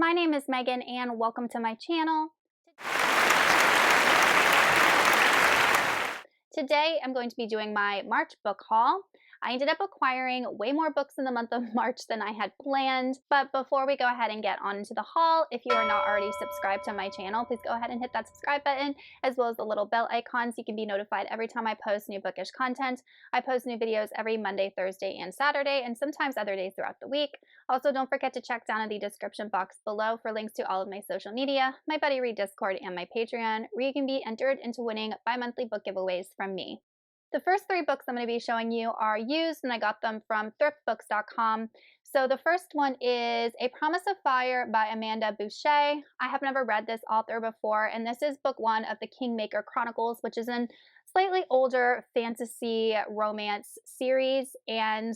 My name is Megan and welcome to my channel. Today I'm going to be doing my March book haul. I ended up acquiring way more books in the month of March than I had planned, but before we go ahead and get on into the haul, if you are not already subscribed to my channel, please go ahead and hit that subscribe button as well as the little bell icon so you can be notified every time I post new bookish content. I post new videos every Monday, Thursday, and Saturday, and sometimes other days throughout the week. Also, don't forget to check down in the description box below for links to all of my social media, my Buddy Read Discord, and my Patreon, where you can be entered into winning bi-monthly book giveaways from me. The first three books I'm going to be showing you are used, and I got them from thriftbooks.com. So the first one is A Promise of Fire by Amanda Boucher. I have never read this author before, and this is book one of the Kingmaker Chronicles, which is a slightly older fantasy romance series, and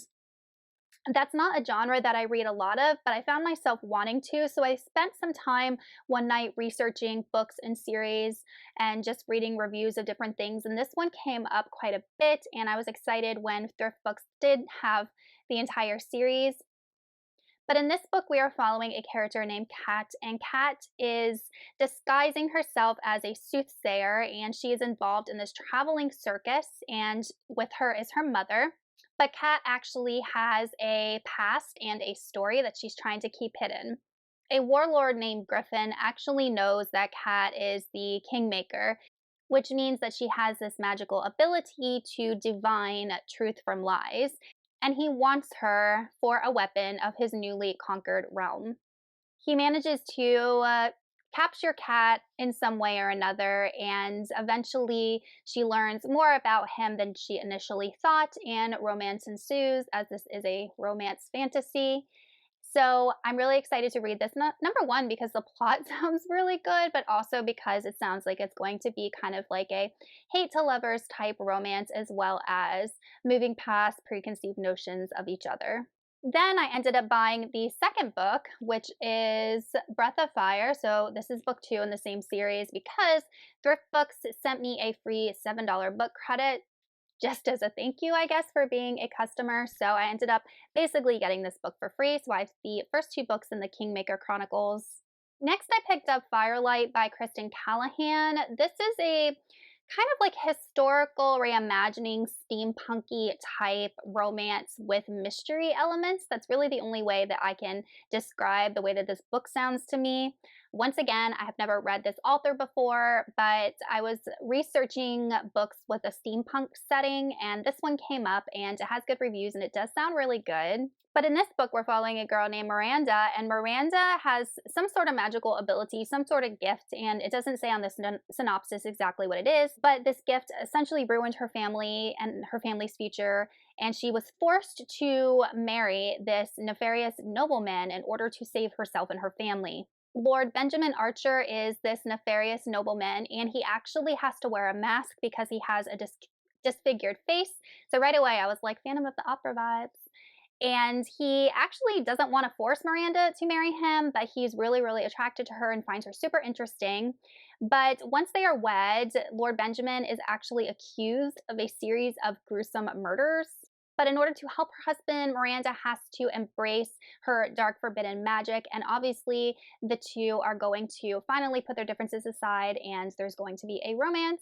that's not a genre that I read a lot of, but I found myself wanting to, so I spent some time one night researching books and series and just reading reviews of different things, and this one came up quite a bit, and I was excited when Thrift Books did have the entire series. But in this book, we are following a character named Kat, and Kat is disguising herself as a soothsayer, and she is involved in this traveling circus, and with her is her mother. But Kat actually has a past and a story that she's trying to keep hidden. A warlord named Griffin actually knows that Kat is the Kingmaker, which means that she has this magical ability to divine truth from lies, and he wants her for a weapon of his newly conquered realm. He manages to capture Kat in some way or another, and eventually she learns more about him than she initially thought, and romance ensues, as this is a romance fantasy. So I'm really excited to read this. Number one, because the plot sounds really good, but also because it sounds like it's going to be kind of like a hate to lovers type romance, as well as moving past preconceived notions of each other. Then I ended up buying the second book, which is Breath of Fire. So this is book two in the same series because Thrift Books sent me a free $7 book credit just as a thank you, I guess, for being a customer. So I ended up basically getting this book for free. So I have the first two books in the Kingmaker Chronicles. Next, I picked up Firelight by Kristen Callahan. This is a kind of like historical reimagining steampunky type romance with mystery elements. That's really the only way that I can describe the way that this book sounds to me. Once again, I have never read this author before, but I was researching books with a steampunk setting, and this one came up, and it has good reviews, and it does sound really good. But in this book, we're following a girl named Miranda, and Miranda has some sort of magical ability, some sort of gift, and it doesn't say on the synopsis exactly what it is, but this gift essentially ruined her family and her family's future, and she was forced to marry this nefarious nobleman in order to save herself and her family. Lord Benjamin Archer is this nefarious nobleman, and he actually has to wear a mask because he has a disfigured face. So right away, I was like, Phantom of the Opera vibes. And he actually doesn't want to force Miranda to marry him, but he's really, really attracted to her and finds her super interesting. But once they are wed, Lord Benjamin is actually accused of a series of gruesome murders. But in order to help her husband, Miranda has to embrace her dark forbidden magic. And obviously, the two are going to finally put their differences aside, and there's going to be a romance.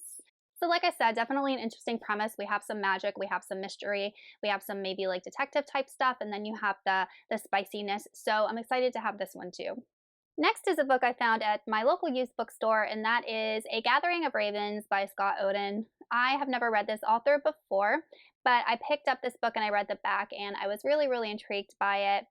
So like I said, definitely an interesting premise. We have some magic, we have some mystery, we have some maybe like detective type stuff, and then you have the spiciness. So I'm excited to have this one too. Next is a book I found at my local used bookstore, and that is A Gathering of Ravens by Scott Oden. I have never read this author before, but I picked up this book and I read the back, and I was really, really intrigued by it.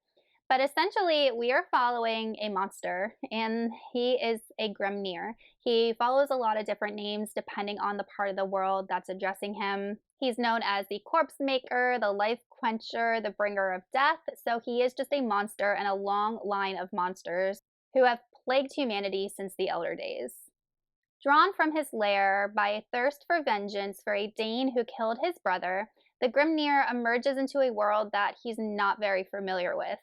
But essentially, we are following a monster, and he is a Grimnir. He follows a lot of different names depending on the part of the world that's addressing him. He's known as the Corpse Maker, the Life Quencher, the Bringer of Death, so he is just a monster and a long line of monsters who have plagued humanity since the Elder Days. Drawn from his lair by a thirst for vengeance for a Dane who killed his brother, the Grimnir emerges into a world that he's not very familiar with.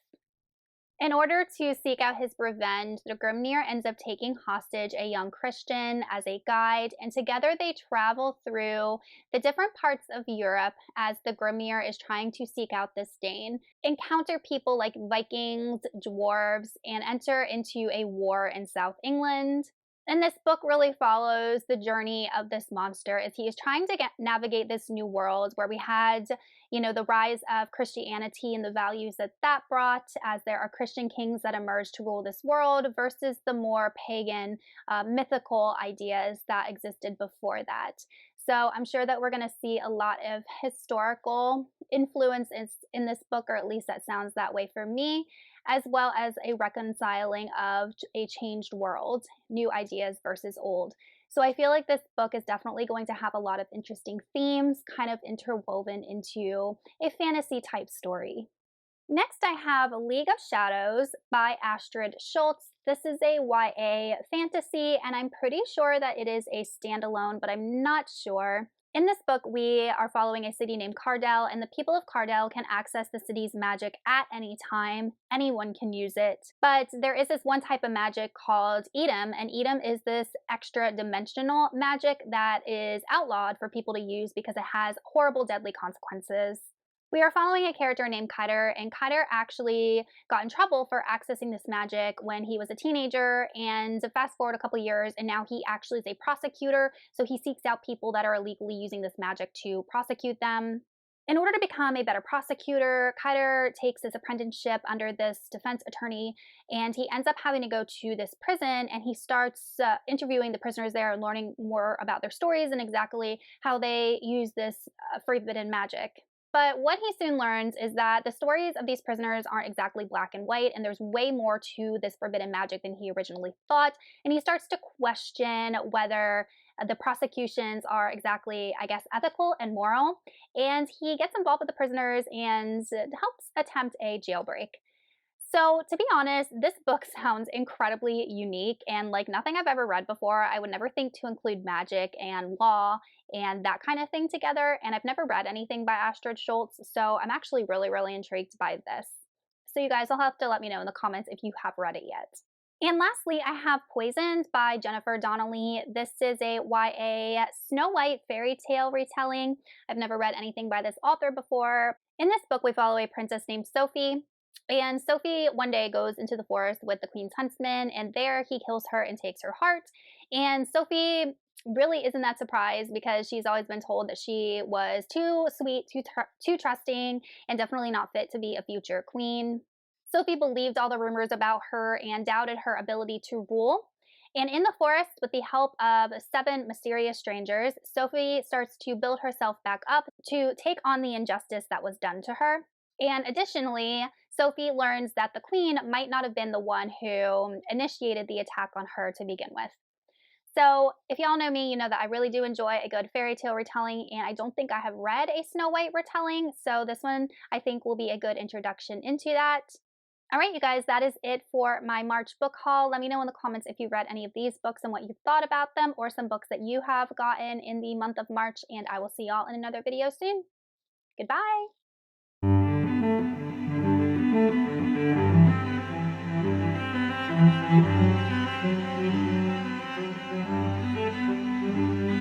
In order to seek out his revenge, the Grimnir ends up taking hostage a young Christian as a guide, and together they travel through the different parts of Europe as the Grimnir is trying to seek out this Dane, encounter people like Vikings, dwarves, and enter into a war in South England. And this book really follows the journey of this monster as he is trying to navigate this new world where we had, the rise of Christianity and the values that that brought, as there are Christian kings that emerged to rule this world versus the more pagan, mythical ideas that existed before that. So I'm sure that we're going to see a lot of historical influence in this book, or at least that sounds that way for me, as well as a reconciling of a changed world, new ideas versus old. So I feel like this book is definitely going to have a lot of interesting themes kind of interwoven into a fantasy type story. Next, I have League of Shadows by Astrid Schultz. This is a YA fantasy, and I'm pretty sure that it is a standalone, but I'm not sure. In this book, we are following a city named Cardell, and the people of Cardell can access the city's magic at any time. Anyone can use it. But there is this one type of magic called Edom, and Edom is this extra dimensional magic that is outlawed for people to use because it has horrible, deadly consequences. We are following a character named Kiter, and Kiter actually got in trouble for accessing this magic when he was a teenager, and fast forward a couple years, and now he actually is a prosecutor, so he seeks out people that are illegally using this magic to prosecute them. In order to become a better prosecutor, Kiter takes his apprenticeship under this defense attorney, and he ends up having to go to this prison, and he starts interviewing the prisoners there and learning more about their stories and exactly how they use this forbidden magic. But what he soon learns is that the stories of these prisoners aren't exactly black and white, and there's way more to this forbidden magic than he originally thought. And he starts to question whether the prosecutions are exactly, I guess, ethical and moral. And he gets involved with the prisoners and helps attempt a jailbreak. So, to be honest, this book sounds incredibly unique and like nothing I've ever read before. I would never think to include magic and law and that kind of thing together. And I've never read anything by Astrid Schultz. So, I'm actually really, really intrigued by this. So, you guys will have to let me know in the comments if you have read it yet. And lastly, I have Poisoned by Jennifer Donnelly. This is a YA Snow White fairy tale retelling. I've never read anything by this author before. In this book, we follow a princess named Sophie. And Sophie one day goes into the forest with the queen's huntsman, and there he kills her and takes her heart. And Sophie really isn't that surprised because she's always been told that she was too sweet, too trusting, and definitely not fit to be a future queen. Sophie believed all the rumors about her and doubted her ability to rule. And in the forest, with the help of 7 mysterious strangers, Sophie starts to build herself back up to take on the injustice that was done to her. And additionally, Sophie learns that the queen might not have been the one who initiated the attack on her to begin with. So, if y'all know me, you know that I really do enjoy a good fairy tale retelling, and I don't think I have read a Snow White retelling, so this one I think will be a good introduction into that. All right, you guys, that is it for my March book haul. Let me know in the comments if you've read any of these books and what you thought about them, or some books that you have gotten in the month of March, and I will see y'all in another video soon. Goodbye!